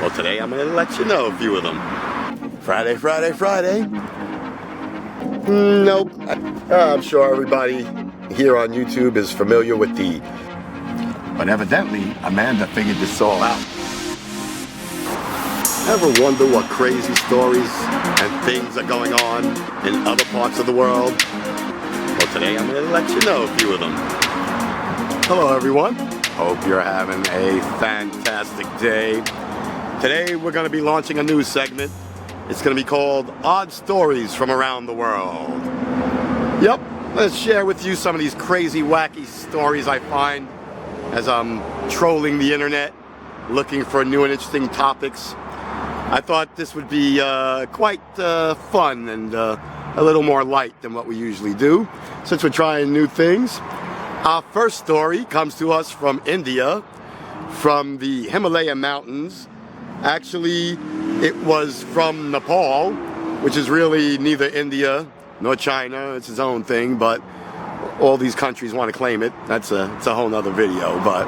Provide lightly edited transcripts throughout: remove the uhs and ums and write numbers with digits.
Well, today I'm going to let you know a few of them. Friday. Nope. I'm sure everybody here on YouTube is familiar with the... But evidently, Amanda figured this all out. Ever wonder what crazy stories and things are going on in other parts of the world? Well, today I'm going to let you know a few of them. Hello, everyone. Hope you're having a fantastic day. Today, we're going to be launching a new segment. It's going to be called Odd Stories from Around the World. Yep, let's share with you some of these crazy, wacky stories I find as I'm trolling the internet, looking for new and interesting topics. I thought this would be quite fun and a little more light than what we usually do, since we're trying new things. Our first story comes to us from India, from the Himalaya mountains. Actually, it was from Nepal, which is really neither India nor China. It's its own thing, but all these countries want to claim it. It's a whole nother video, but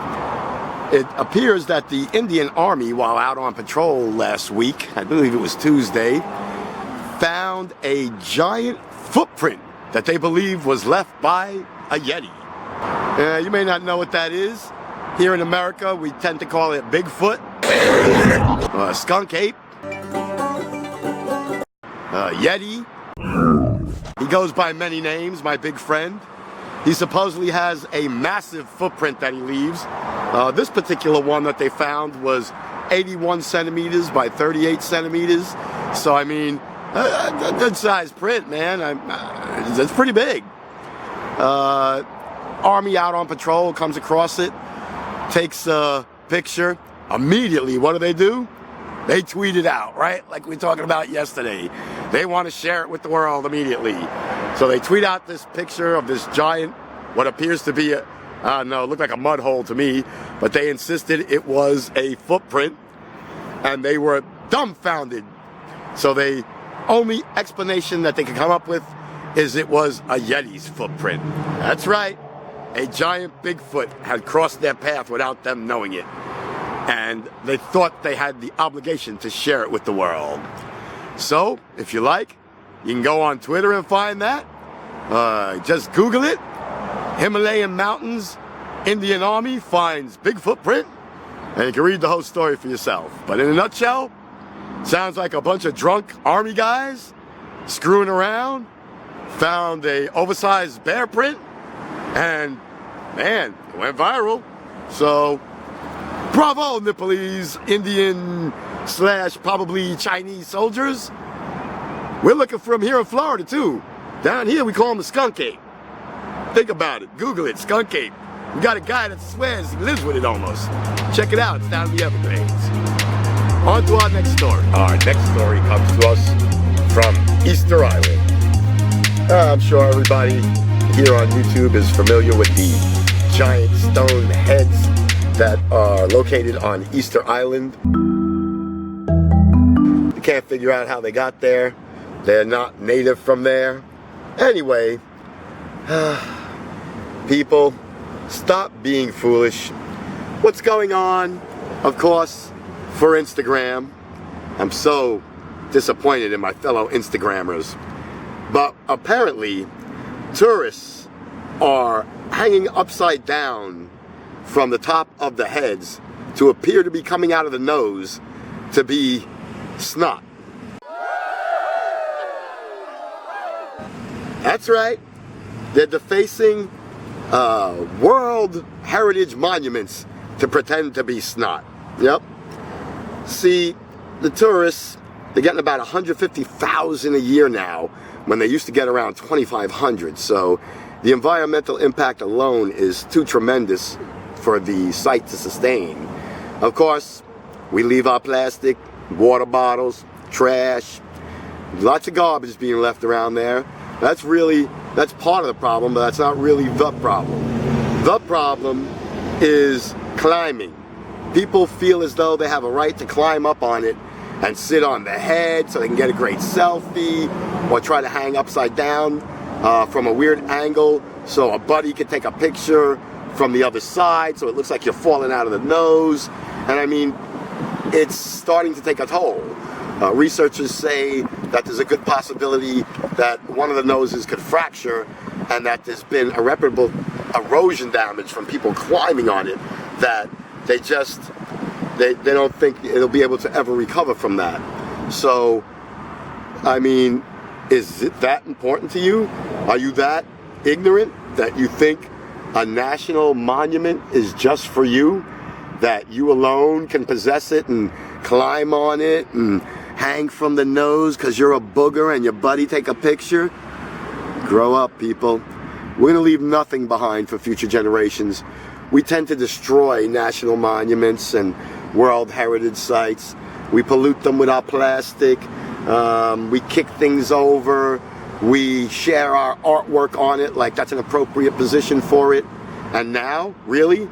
it appears that the Indian Army, while out on patrol last week, I believe it was Tuesday, found a giant footprint that they believe was left by a Yeti. You may not know what that is. Here in America, we tend to call it Bigfoot, skunk ape, Yeti. He goes by many names, my big friend. He supposedly has a massive footprint that he leaves. This particular one that they found was 81 centimeters by 38 centimeters. So, I mean, a good sized print, man. It's pretty big. Army out on patrol comes across it, takes a picture. Immediately, what do? They tweet it out, right? Like we were talking about yesterday. They want to share it with the world immediately. So they tweet out this picture of this giant, what appears to be it looked like a mud hole to me, but they insisted it was a footprint, and they were dumbfounded. So the only explanation that they could come up with is it was a Yeti's footprint. That's right. A giant Bigfoot had crossed their path without them knowing it. And they thought they had the obligation to share it with the world. So, if you like, you can go on Twitter and find that. Just Google it. Himalayan mountains, Indian Army finds big footprint. And you can read the whole story for yourself. But in a nutshell, sounds like a bunch of drunk army guys screwing around, found a oversized bear print, and man, it went viral. So, bravo, Nepalese, Indian / probably Chinese soldiers. We're looking for them here in Florida too. Down here we call them the skunk ape. Think about it. Google it, skunk ape. We got a guy that swears he lives with it almost. Check it out. It's down in the Everglades. On to our next story. Our next story comes to us from Easter Island. I'm sure everybody here on YouTube is familiar with the giant stone heads that are located on Easter Island. You can't figure out how they got there. They're not native from there. Anyway, people, stop being foolish. What's going on? Of course, for Instagram. I'm so disappointed in my fellow Instagrammers. But apparently, tourists are hanging upside down from the top of the heads to appear to be coming out of the nose to be snot. That's right. They're defacing World Heritage monuments to pretend to be snot. Yep. See, the tourists, they're getting about 150,000 a year now, when they used to get around 2,500. So the environmental impact alone is too tremendous for the site to sustain. Of course, we leave our plastic, water bottles, trash, lots of garbage being left around there. That's part of the problem, but that's not really the problem. The problem is climbing. People feel as though they have a right to climb up on it and sit on the head so they can get a great selfie, or try to hang upside down from a weird angle so a buddy can take a picture from the other side so it looks like you're falling out of the nose. And I mean, it's starting to take a toll. Researchers say that there's a good possibility that one of the noses could fracture, and that there's been irreparable erosion damage from people climbing on it, that they don't think it'll be able to ever recover from that. So, I mean, is it that important to you? Are you that ignorant that you think a national monument is just for you? That you alone can possess it and climb on it and hang from the nose because you're a booger and your buddy take a picture? Grow up, people. We're going to leave nothing behind for future generations. We tend to destroy national monuments and World Heritage sites. We pollute them with our plastic. We kick things over. We share our artwork on it like that's an appropriate position for it. And now, really,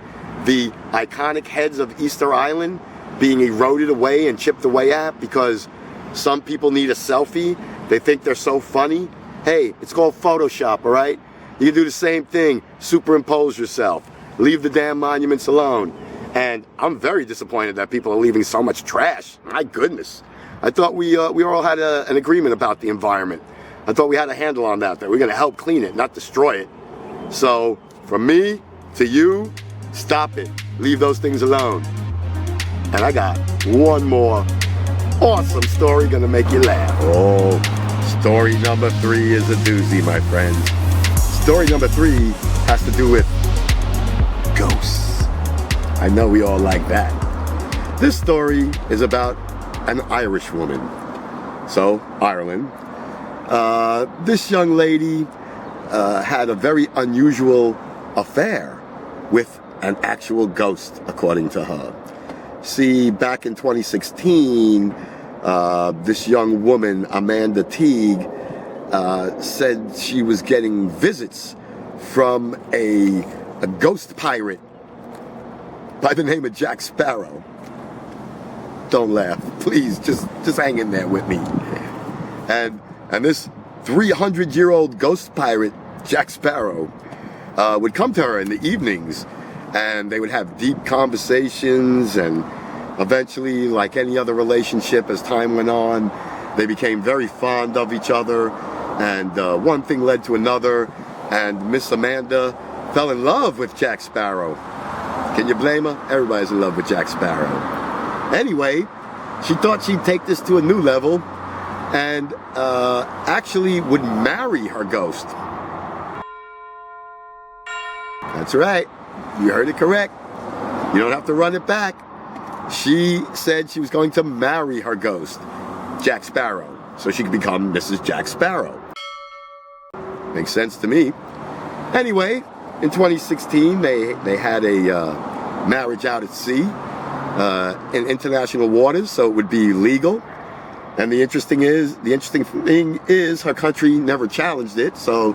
the iconic heads of Easter Island being eroded away and chipped away at because some people need a selfie. They think they're so funny. Hey, it's called Photoshop, all right? You can do the same thing. Superimpose yourself. Leave the damn monuments alone. And I'm very disappointed that people are leaving so much trash. My goodness. I thought we all had an agreement about the environment. I thought we had a handle on that we're going to help clean it, not destroy it. So, from me to you, stop it. Leave those things alone. And I got one more awesome story gonna make you laugh. Oh, story number 3 is a doozy, my friends. Story number 3 has to do with ghosts. I know we all like that. This story is about an Irish woman. So, Ireland. This young lady had a very unusual affair with an actual ghost, according to her. See, back in 2016, this young woman, Amanda Teague, said she was getting visits from a ghost pirate by the name of Jack Sparrow. Don't laugh, please, just hang in there with me. And this 300-year-old ghost pirate, Jack Sparrow, would come to her in the evenings, and they would have deep conversations, and eventually, like any other relationship, as time went on, they became very fond of each other, and one thing led to another, and Miss Amanda fell in love with Jack Sparrow. Can you blame her? Everybody's in love with Jack Sparrow. Anyway, she thought she'd take this to a new level, and actually would marry her ghost. That's right. You heard it correct. You don't have to run it back. She said she was going to marry her ghost, Jack Sparrow, so she could become Mrs. Jack Sparrow. Makes sense to me. Anyway, in 2016, they had a marriage out at sea in international waters, so it would be legal. And the interesting thing is her country never challenged it, so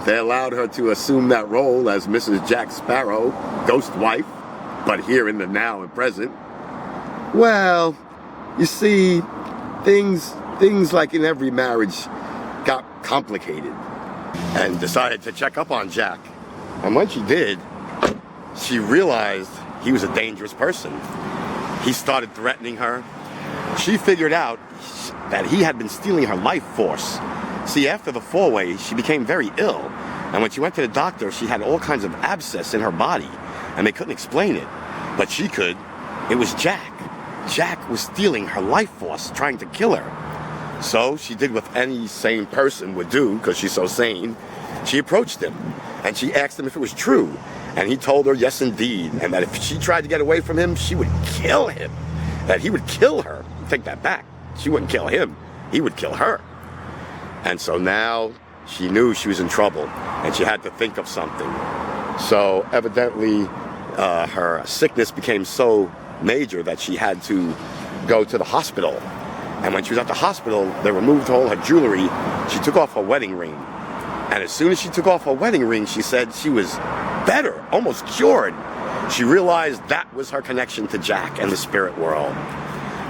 they allowed her to assume that role as Mrs. Jack Sparrow, ghost wife, but here in the now and present. Well, you see, things like in every marriage got complicated, and decided to check up on Jack. And when she did, she realized he was a dangerous person. He started threatening her. She figured out that he had been stealing her life force. See, after the four-way, she became very ill. And when she went to the doctor, she had all kinds of abscess in her body. And they couldn't explain it. But she could. It was Jack. Jack was stealing her life force, trying to kill her. So she did what any sane person would do, because she's so sane. She approached him. And she asked him if it was true. And he told her, yes, indeed. And that if she tried to get away from him, she would kill him. That he would kill her. Take that back. She wouldn't kill him. He would kill her. And so now she knew she was in trouble, and she had to think of something. So evidently her sickness became so major that she had to go to the hospital. And when she was at the hospital, they removed all her jewelry. She took off her wedding ring. And as soon as she took off her wedding ring, she said she was better, almost cured. She realized that was her connection to Jack and the spirit world.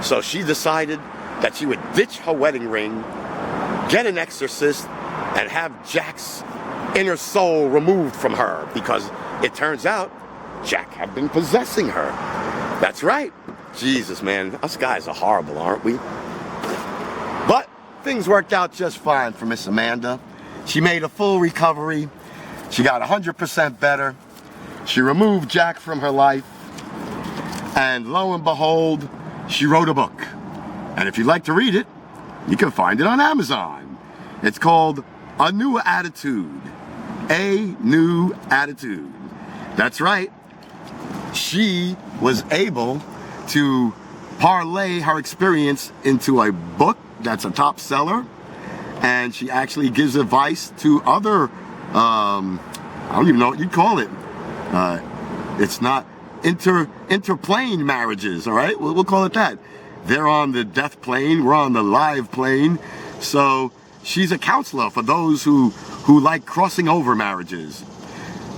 So she decided that she would ditch her wedding ring, get an exorcist, and have Jack's inner soul removed from her, because it turns out Jack had been possessing her. That's right. Jesus, man, us guys are horrible, aren't we? But things worked out just fine for Miss Amanda. She made a full recovery. She got 100% better. She removed Jack from her life. And lo and behold, she wrote a book. And if you'd like to read it, you can find it on Amazon. It's called A New Attitude. A New Attitude. That's right. She was able to parlay her experience into a book that's a top seller, and she actually gives advice to other, I don't even know what you'd call it. It's not interplane marriages, all right? We'll call it that. They're on the death plane, we're on the live plane. So she's a counselor for those who like crossing over marriages.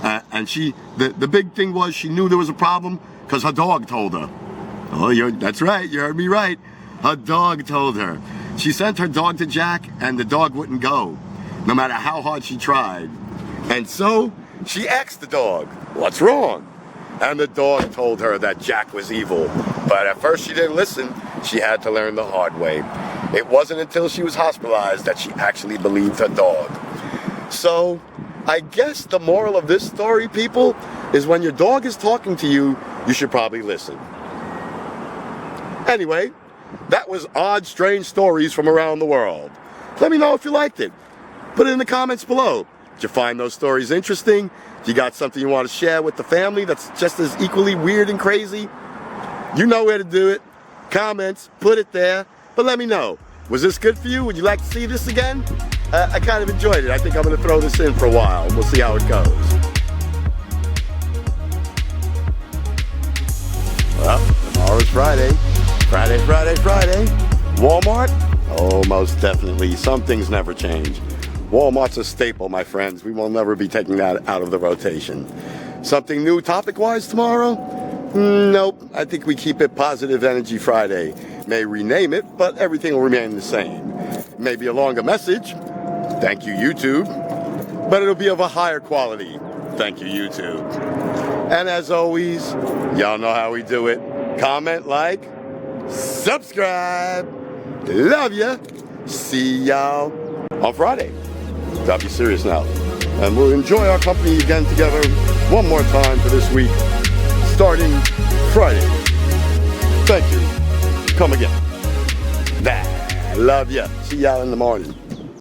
And the big thing was she knew there was a problem because her dog told her. Oh, that's right, you heard me right. Her dog told her. She sent her dog to Jack and the dog wouldn't go, no matter how hard she tried. And so she asked the dog, what's wrong? And the dog told her that Jack was evil. But at first she didn't listen. She had to learn the hard way. It wasn't until she was hospitalized that she actually believed her dog. So I guess the moral of this story, people, is when your dog is talking to you, you should probably listen. Anyway, that was Odd Strange Stories from Around the World. Let me know if you liked it. Put it in the comments below. Did you find those stories interesting? Do you got something you want to share with the family that's just as equally weird and crazy? You know where to do it. Comments, put it there. But let me know. Was this good for you? Would you like to see this again? I kind of enjoyed it. I think I'm going to throw this in for a while, and we'll see how it goes. Well, tomorrow's Friday. Friday. Walmart? Oh, most definitely. Some things never change. Walmart's a staple, my friends. We will never be taking that out of the rotation. Something new topic-wise tomorrow? Nope. I think we keep it Positive Energy Friday. May rename it, but everything will remain the same. Maybe a longer message. Thank you, YouTube. But it'll be of a higher quality. Thank you, YouTube. And as always, y'all know how we do it. Comment, like, subscribe. Love ya. See y'all on Friday. Gotta be serious now. And we'll enjoy our company again together one more time for this week, starting Friday. Thank you. Come again. Love ya. See y'all in the morning.